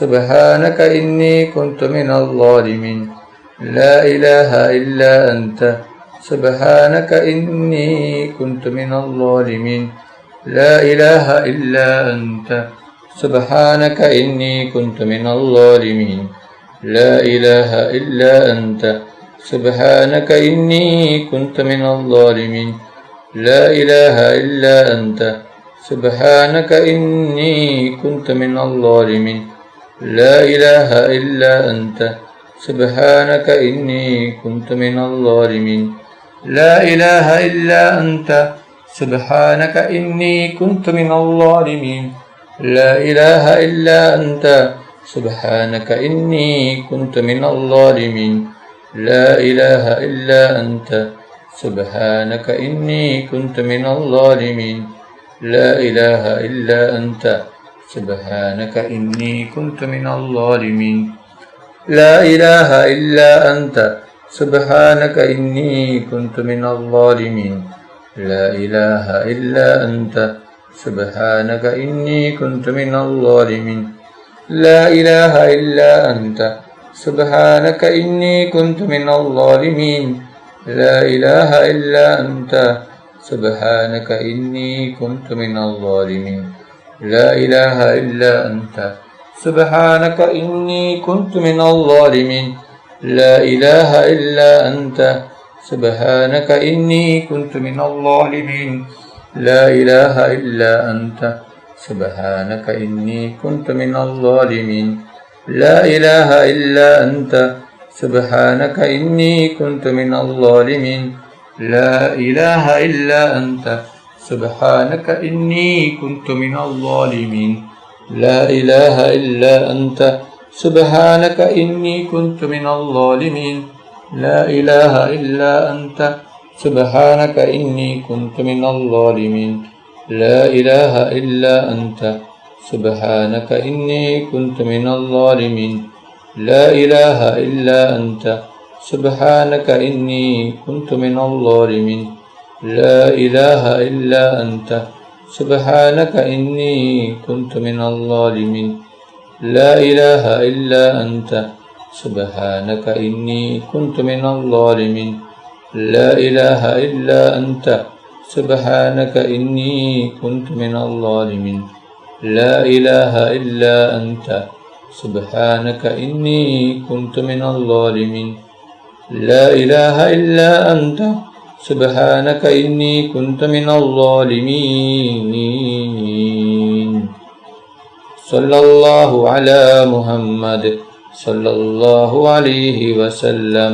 سبحانك إني كنت من الظالمين لا إله إلا أنت سبحانك إني كنت من الظالمين لا إله إلا أنت سبحانك إني كنت من الظالمين لا إله إلا أنت سبحانك إني كنت من الظالمين لا إله إلا أنت سبحانك إني كنت من الظالمين لا إله إلا أنت سبحانك إني كنت من الظالمين لا إله إلا أنت سبحانك إني كنت من الظالمين لا إله إلا أنت سبحانك إني كنت من الظالمين لا إله إلا أنت سبحانك إني كنت من الظالمين لا إله إلا أنت سبحانك إني كنت من الظالمين لا إله إلا أنت سبحانك إني كنت من الظالمين لا إله إلا أنت سبحانك إني كنت من الظالمين لا إله إلا أنت سبحانك إني كنت من الظالمين لا إله إلا أنت سبحانك إني كنت من الظالمين لا إله إلا أنت سبحانك إني كنت من الظالمين لا إله إلا أنت سبحانك إني كنت من الظالمين لا إله إلا أنت سبحانك إني كنت من الظالمين لا إله إلا أنت سبحانك إني كنت من الظالمين لا إله إلا أنت سبحانك إني كنت من الظالمين لا إله إلا أنت سبحانك إني كنت من الظالمين لا إله إلا أنت سبحانك إني كنت من الظالمين لا إله إلا أنت سبحانك إني كنت من الظالمين لا إله إلا أنت سبحانك إني كنت من الظالمين لا إله إلا أنت سبحانك إني كنت من الظالمين لا إله إلا أنت سبحانك إني كنت من الظالمين لا إله إلا أنت سبحانك إني كنت من الظالمين لا إله إلا أنت سبحانك إني كنت من الظالمين لا إله إلا أنت سبحانك إني كنت من الظالمين صلى الله على محمد صلى الله عليه وسلم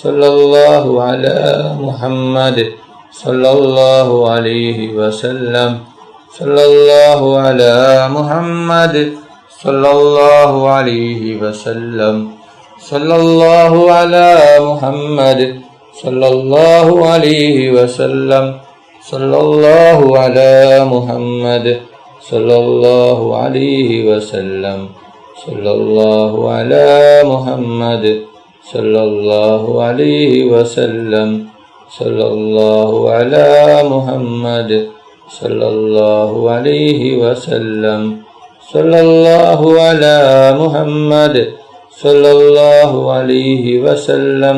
صلى الله على محمد صلى الله عليه وسلم صلى الله على محمد صلى الله عليه وسلم صلى الله على محمد صلى الله عليه وسلم صلى الله على محمد صلى الله عليه وسلم صلى الله على محمد صلى الله عليه وسلم صلى الله على محمد صلى الله عليه وسلم صلى الله على محمد صلى الله عليه وسلم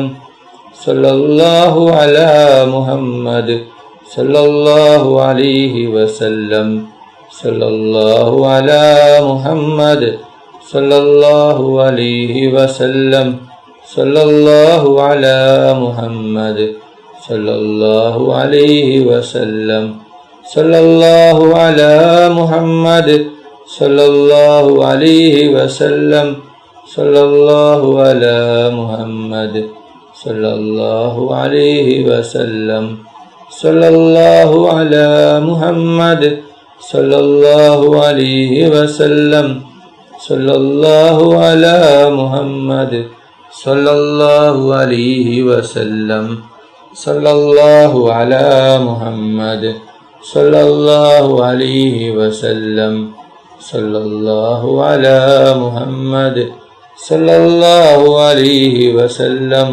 صلى الله على محمد صلى الله عليه وسلم صلى الله على محمد صلى الله عليه وسلم صلى الله على محمد صلى الله عليه وسلم صلى الله على محمد صلى الله عليه وسلم صلى الله على محمد صلى الله عليه وسلم صلى الله على محمد صلى الله عليه وسلم صلى الله على محمد صلى الله عليه وسلم صلى الله على محمد صلى الله عليه وسلم صلى الله على محمد صلى الله عليه وسلم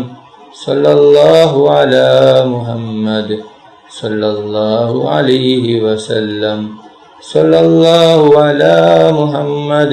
صلى الله على محمد صلى الله عليه وسلم صلى الله على محمد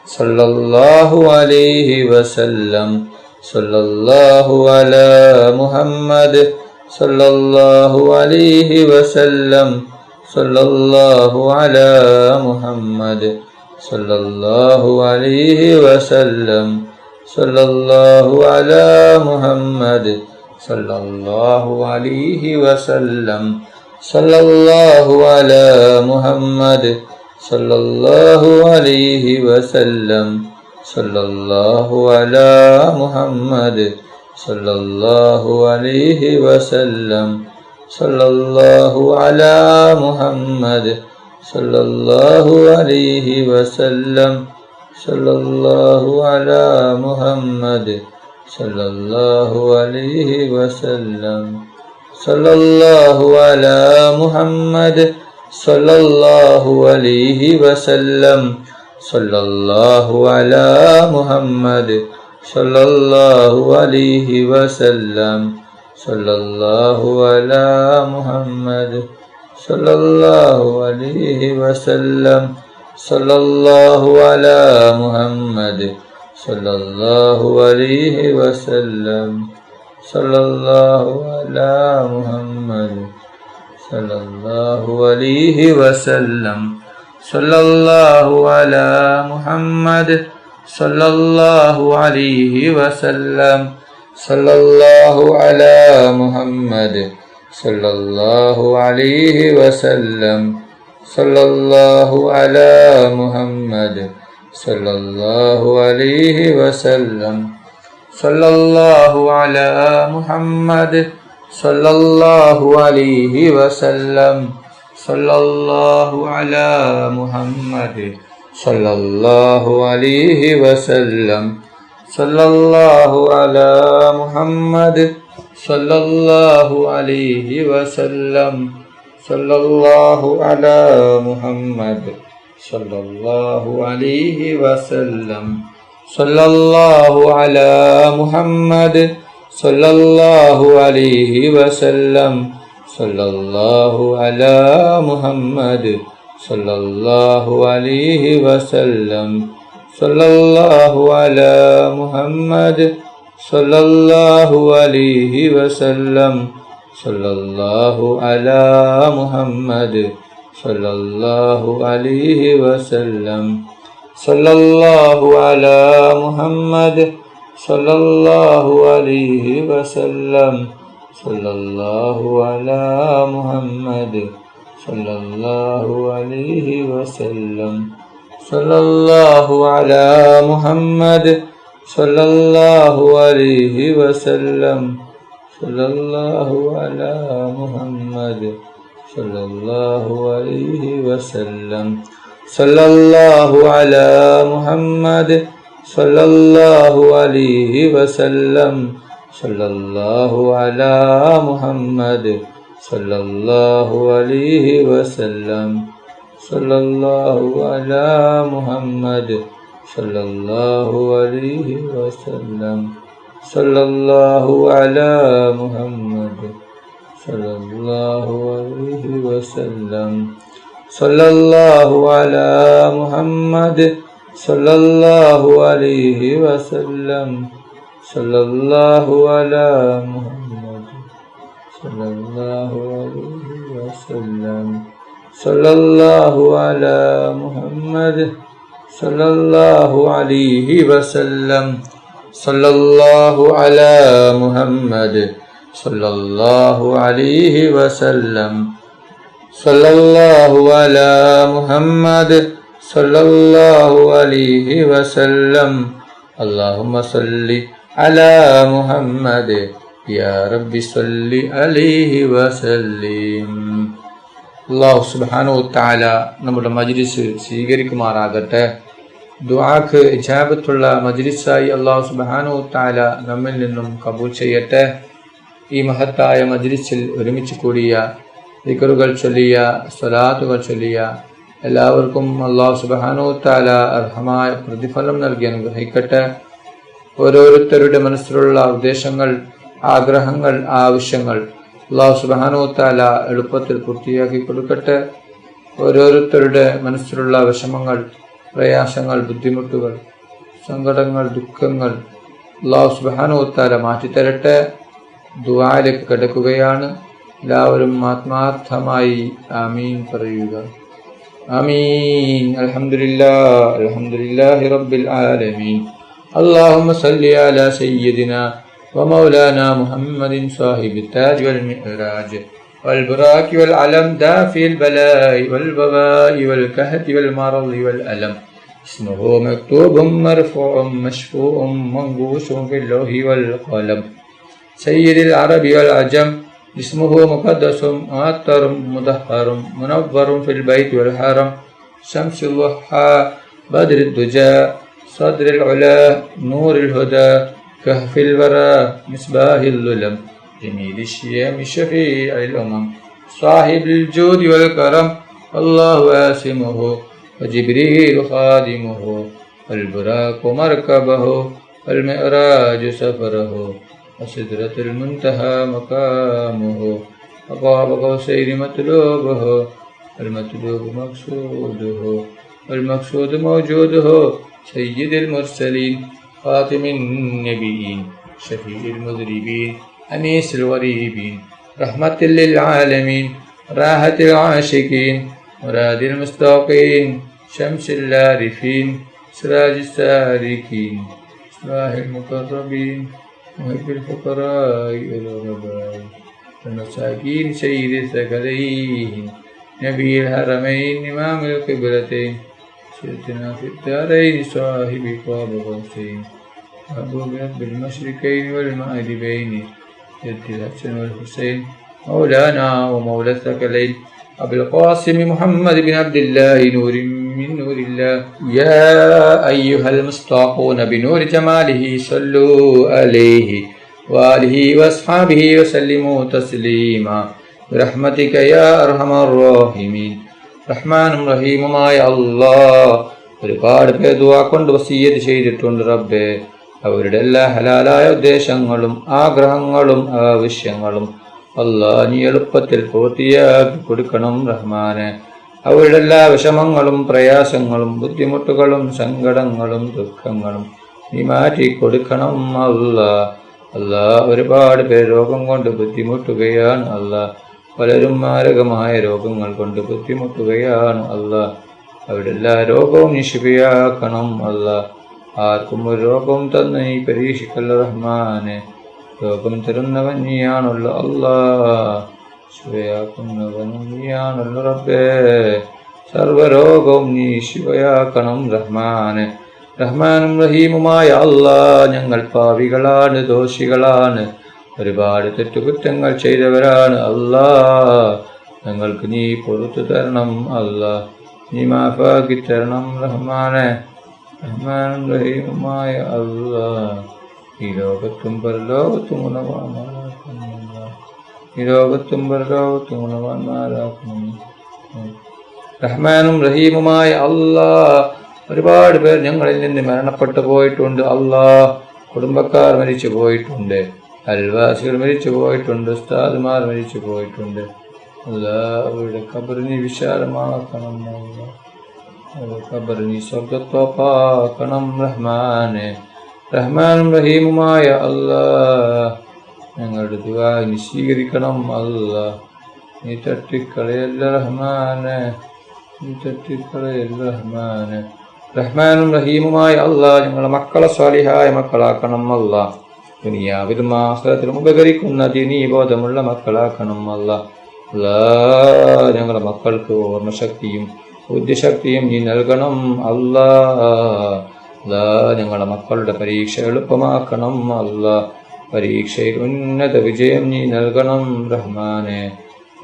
സല്ലല്ലാഹു അലൈഹി വസല്ലം. സല്ലല്ലാഹു അലാ മുഹമ്മദ് സല്ലല്ലാഹു അലൈഹി വസല്ലം. സല്ലല്ലാഹു അലാ മുഹമ്മദ് സല്ലല്ലാഹു അലൈഹി വസല്ലം. സല്ലല്ലാഹു അലാ മുഹമ്മദ് സല്ലല്ലാഹു അലൈഹി വസല്ലം. സല്ലല്ലാഹു അലാ മുഹമ്മദ് സല്ലല്ലാഹു അലൈഹി വസല്ലം. സല്ലല്ലാഹു അലാ മുഹമ്മദ് സല്ലല്ലാഹു അലൈഹി വസല്ലം. സല്ലല്ലാഹു അലാ മുഹമ്മദ് സല്ലല്ലാഹു അലൈഹി വസല്ലം. സല്ലല്ലാഹു അലാ മുഹമ്മദ് സല്ലല്ലാഹു അലൈഹി വസല്ലം. സല്ലല്ലാഹു അലാ മുഹമ്മദ് സല്ലല്ലാഹു അലൈഹി വസല്ലം. സല്ലല്ലാഹു അലാ മുഹമ്മദ് സല്ലല്ലാഹു അലൈഹി വസല്ലം. സല്ലല്ലാഹു അലാ മുഹമ്മദ് സല്ലല്ലാഹു അലൈഹി വസല്ലം. സല്ലല്ലാഹു അലാ മുഹമ്മദ് സല്ലല്ലാഹു അലൈഹി വസല്ലം. സല്ലല്ലാഹു അലാ മുഹമ്മദ് സല്ലല്ലാഹു അലൈഹി വസല്ലം. സല്ലല്ലാഹു അലാ മുഹമ്മദ് സല്ലല്ലാഹു അലൈഹി വസല്ലം. സല്ലല്ലാഹു അലാ മുഹമ്മദ് സല്ലല്ലാഹു അലൈഹി വസല്ലം. സല്ലല്ലാഹു അലാ മുഹമ്മദ് സല്ലല്ലാഹു അലൈഹി വസല്ലം. സല്ലല്ലാഹു അലാ മുഹമ്മദ് സല്ലല്ലാഹു അലൈഹി വസല്ലം. സല്ലല്ലാഹു അലാ മുഹമ്മദ് സല്ലല്ലാഹു അലൈഹി വസല്ലം. സല്ലല്ലാഹു അലാ മുഹമ്മദ് സല്ലല്ലാഹു അലൈഹി വസല്ലം. സല്ലല്ലാഹു അലാ മുഹമ്മദ് സല്ലല്ലാഹു അലൈഹി വസല്ലം. സല്ലല്ലാഹു അലാ മുഹമ്മദ് സല്ലല്ലാഹു അലൈഹി വസല്ലം. സല്ലല്ലാഹു അലാ മുഹമ്മദ് സല്ലല്ലാഹു അലൈഹി വസല്ലം. സല്ലല്ലാഹു അലാ മുഹമ്മദ് സല്ലല്ലാഹു അലൈഹി വസല്ലം. സല്ലല്ലാഹു അലാ മുഹമ്മദ് സല്ലല്ലാഹു അലൈഹി വസല്ലം. സല്ലല്ലാഹു അലാ മുഹമ്മദ് സല്ലല്ലാഹു അലൈഹി വസല്ലം. സല്ലല്ലാഹു അലാ മുഹമ്മദ് സല്ലല്ലാഹു അലൈഹി വസല്ലം. സല്ലല്ലാഹു അലാ മുഹമ്മദ് സല്ലല്ലാഹു അലൈഹി വസല്ലം. സല്ലല്ലാഹു അലാ മുഹമ്മദ് സല്ലല്ലാഹു അലൈഹി വസല്ലം. സല്ലല്ലാഹു അലാ മുഹമ്മദ് സല്ലല്ലാഹു അലൈഹി വസല്ലം. സല്ലല്ലാഹു അലാ മുഹമ്മദ് സല്ലല്ലാഹു അലൈഹി വസല്ലം. സല്ലല്ലാഹു അലാ മുഹമ്മദ് സല്ലല്ലാഹു അലൈഹി വസല്ലം. സല്ലല്ലാഹു അലാ മുഹമ്മദ് സല്ലല്ലാഹു അലൈഹി വസല്ലം. സല്ലല്ലാഹു അലാ മുഹമ്മദ് സല്ലല്ലാഹു അലൈഹി വസല്ലം. സല്ലല്ലാഹു അലാ മുഹമ്മദ് സല്ലല്ലാഹു അലൈഹി വസല്ലം. സല്ലല്ലാഹു അലാ മുഹമ്മദ് സല്ലല്ലാഹു അലൈഹി വസല്ലം. സല്ലല്ലാഹു അലാ മുഹമ്മദ് സല്ലല്ലാഹു അലൈഹി വസല്ലം. സല്ലല്ലാഹു അലാ മുഹമ്മദ് സല്ലല്ലാഹു അലൈഹി വസല്ലം. അല്ലാഹുമ്മ സല്ലി അലാ മുഹമ്മദ് യാ റബ്ബി സല്ലി അലൈഹി വസല്ലിം. അല്ലാഹു സുബ്ഹാനഹു വ തആല നമ്മുടെ മജ്ലിസ് സ്വീകരിക്കുമാറാകട്ടെ. ദുആക്ക് ഇജാബത്തുള്ള മജ്ലിസായി അല്ലാഹു സുബ്ഹാനഹു വ തആല നമ്മിൽ നിന്നും കബൂൽ ചെയ്യട്ടെ. ഈ മഹത്തായ മജ്ലിസിൽ ഒരുമിച്ച് കൂടിയ, ദിക്റുകൾ ചൊല്ലിയ, സ്വലാത്തുകൾ ചൊല്ലിയ എല്ലാവർക്കും അല്ലാഹു സുബ്ഹാനഹു വ തആല അർഹമായ പ്രതിഫലം നൽകി അനുഗ്രഹിക്കട്ടെ. ഓരോരുത്തരുടെ മനസ്സിലുള്ള ഉദ്ദേശങ്ങൾ, ആഗ്രഹങ്ങൾ, ആവശ്യങ്ങൾ അല്ലാഹു സുബ്ഹാനഹു വ തആല എളുപ്പത്തിൽ പൂർത്തിയാക്കി കൊടുക്കട്ടെ. ഓരോരുത്തരുടെ മനസ്സിലുള്ള വിഷമങ്ങൾ പ്രയാസങ്ങൾ, ബുദ്ധിമുട്ടുകൾ, സങ്കടങ്ങൾ, ദുഃഖങ്ങൾ അല്ലാഹു സുബ്ഹാനഹു വ തആല മാറ്റിത്തരട്ടെ. ദുആയിലേക്ക് കിടക്കുകയാണ്. എല്ലാവരും ആത്മാർത്ഥമായി ആമീൻ പറയുക. ആമീൻ. അൽഹംദുലില്ലാഹി റബ്ബിൽ ആലമീൻ. اللهم صل على سيدنا ومولانا محمد صاحب التاج والمعراج والبراك والعلم دافع البلاء والبغاء والكهف والمرض والألم. اسمه مكتوب مرفوع مشفوع منقوش في اللوح والقلم. سيد العرب والعجم. اسمه مقدس معطر مطهر منور في البيت والحرم. شمس الضحى بدر الدجى صدر العلا نور الهدى كهف الورى مصباح الظلم جميل الشيم شفيع الأمم صاحب الجود والكرم. الله عاصمه وجبريل خادمه والبراق مركبه والمعراج سفره وسدرة المنتهى مقامه وقاب قوسين مطلوبه المطلوب مقصوده والمقصود موجوده. سيد المرسلين خاتم النبيين شفيع المذنبين أنيس الغريبين رحمة للعالمين راحة العاشقين مراد المستوقين شمس العارفين سراج السالكين إصلاح المقربين محب الفقراء والغرباء المساكين سيد الثقلين نبي الحرمين إمام القبلتين سيدنا في الدارين صاحب قاب قوسين أبو رب المشركين والمغربين جد الحسن والحسين مولانا ومولى الثقلين أبو القاسم محمد بن عبد الله نور من نور الله. يا أيها المصطاقون بنور جماله صلوا عليه وآله وأصحابه وسلموا تسليما برحمتك يا أرحم الراحمين. റഹ്മാനും റഹീമുമായ അല്ലാഹ് ഒരുപാട് പേർ ദുആ കൊണ്ട് വസിയ്യത്ത് ചെയ്തിട്ടുണ്ട് റബ്ബേ. അവരുടെ എല്ലാ ഹലാലായ ഉദ്ദേശങ്ങളും ആഗ്രഹങ്ങളും ആവശ്യങ്ങളും അല്ലാഹ് നീ എളുപ്പത്തിൽ പൂർത്തിയാക്കി കൊടുക്കണം റഹ്മാനെ. അവരുടെ എല്ലാ വിഷമങ്ങളും പ്രയാസങ്ങളും ബുദ്ധിമുട്ടുകളും സങ്കടങ്ങളും ദുഃഖങ്ങളും നീ മാറ്റി കൊടുക്കണം അല്ലാഹ്. അല്ലാഹ് ഒരുപാട് പേർ രോഗം കൊണ്ട് ബുദ്ധിമുട്ടുകയാണ് അല്ലാഹ്. പലരും മാരകമായ രോഗങ്ങൾ കൊണ്ട് ബുദ്ധിമുട്ടുകയാണ് അല്ലാഹ്. അവിടെ എല്ലാ രോഗവും നീ ശിഫയാക്കണം അല്ലാഹ്. ആർക്കും ഒരു രോഗവും തന്ന് നീ പരീക്ഷിക്കല്ല റഹ്മാനെ. രോഗം തരുന്നവൻ നീയാണല്ലോ അല്ലാഹ്. ശിവയാക്കുന്നവൻ നീയാണല്ലോ റബ്ബേ. സർവരോഗവും നീ ശിവയാക്കണം റഹ്മാനെ. റഹ്മാനും റഹീമുമായ അല്ലാഹ് ഞങ്ങൾ പാപികളാണ്, ദോഷികളാണ്, ഒരുപാട് തെറ്റുകുറ്റങ്ങൾ ചെയ്തവരാണ് അല്ലാഹ്. ഞങ്ങൾക്ക് നീ പുറത്തു തരണം അല്ലാഹ്. നീ മാഫാക്കി തരണം റഹ്മാനെ. റഹ്മാനും റഹീമുമായ അല്ലാഹ് ഈ ലോകത്തും പരലോകത്തും ഗുണവാന്മാരാക്കണം. റഹ്മാനും റഹീമുമായ അല്ലാഹ് ഒരുപാട് പേർ ഞങ്ങളിൽ നിന്ന് മരണപ്പെട്ടു പോയിട്ടുണ്ട് അല്ലാഹ്. കുടുംബക്കാർ മരിച്ചു പോയിട്ടുണ്ട്, അയൽവാസികൾ മരിച്ചു പോയിട്ടുണ്ട്, ഉസ്താദുമാർ മരിച്ചു പോയിട്ടുണ്ട് അല്ലാഹ്. അവരുടെ ഖബർ നീ വിശാലമാക്കണം അല്ലാഹ്. അവരുടെ ഖബർ നീ സ്വർഗ്ഗത്തോപ്പാക്കണം റഹ്മാനെ. റഹ്മാനും റഹീമുമായ അല്ലാഹ് ഞങ്ങളുടെ ദുആ നീ സ്വീകരിക്കണം അല്ലാഹ്. നീ തട്ടിക്കളയല്ല റഹ്മാനെ, നീ തട്ടിക്കളയല്ല റഹ്മാനെ. റഹ്മാനും റഹീമുമായ അല്ലാഹ് ഞങ്ങളുടെ മക്കളെ സ്വാലിഹായ മക്കളാക്കണം അല്ലാഹ്. ദുനിയാവിലും ആഖിറത്തിലും ഉപകരിക്കുന്ന ദീനീ ബോധമുള്ള മക്കളാക്കണം അല്ലാഹ്. അല്ലാഹ് ഞങ്ങളുടെ മക്കൾക്ക് ഓർമ്മശക്തിയും ബുദ്ധിശക്തിയും നീ നൽകണം അല്ലാഹ്. അല്ലാഹ് ഞങ്ങളുടെ മക്കളുടെ പരീക്ഷ എളുപ്പമാക്കണം അല്ലാഹ്. പരീക്ഷയിൽ ഉന്നത വിജയം നീ നൽകണം റഹ്മാനെ.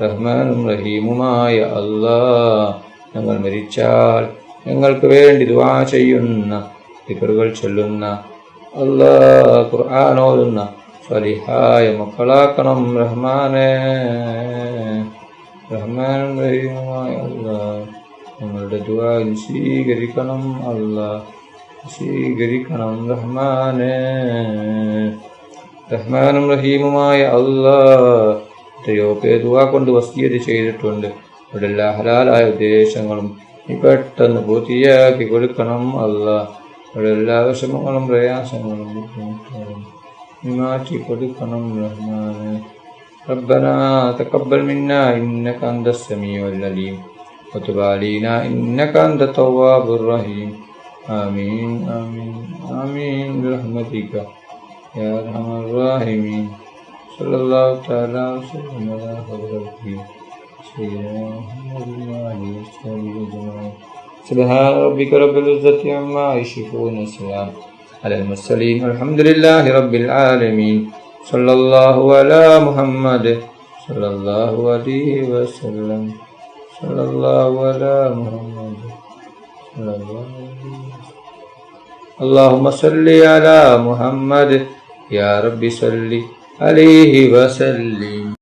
റഹ്മാനും റഹീമുമായ അല്ലാഹ് ഞങ്ങൾ മരിച്ചാൽ ഞങ്ങൾക്ക് വേണ്ടി ദുആ ചെയ്യുന്ന, ദിക്റുകൾ ചൊല്ലുന്ന, അല്ലാഹ് ഖുർആൻ ഓതുന്ന സ്വലിഹായ മക്കളാക്കണം റഹ്മാനെ. റഹ്മാനും റഹീമുമായ അല്ലാഹ് ഞങ്ങളുടെ ദുആ സ്വീകരിക്കണം അല്ലാഹ്, സ്വീകരിക്കണം റഹ്മാനെ. റഹ്മാനും റഹീമുമായ അല്ലാഹ് എത്രയോ പേർ ദുആ കൊണ്ട് വസിയ്യത്ത് ചെയ്തിട്ടുണ്ട്. അവരുടെ എല്ലാ ഹലാലായ ഉദ്ദേശങ്ങളും നീ പെട്ടെന്ന് പൂർത്തിയാക്കി കൊടുക്കണം അല്ലാ. അവിടെ എല്ലാ വിഷമങ്ങളും പ്രയാസങ്ങളും ബുദ്ധിമുട്ടുകളും നീ മാറ്റി കൊടുക്കണം റഹ്മാനെ. ربنا تقبل منا إنك أنت السميع العليم وتب علينا إنك أنت التواب الرحيم. آمين آمين آمين برحمتك يا أرحم الراحمين. صلى الله تعالى وسلم على حضرته سيدنا محمد وعلى آله وصحبه أجمعين. سبحان ربك رب العزة عما يصفون وسلام على المرسلين والحمد لله رب العالمين. صلى الله على محمد صلى الله عليه وسلم. صلى الله على محمد صلى الله عليه وسلم. اللهم صل على محمد يا رب صل عليه وسلم.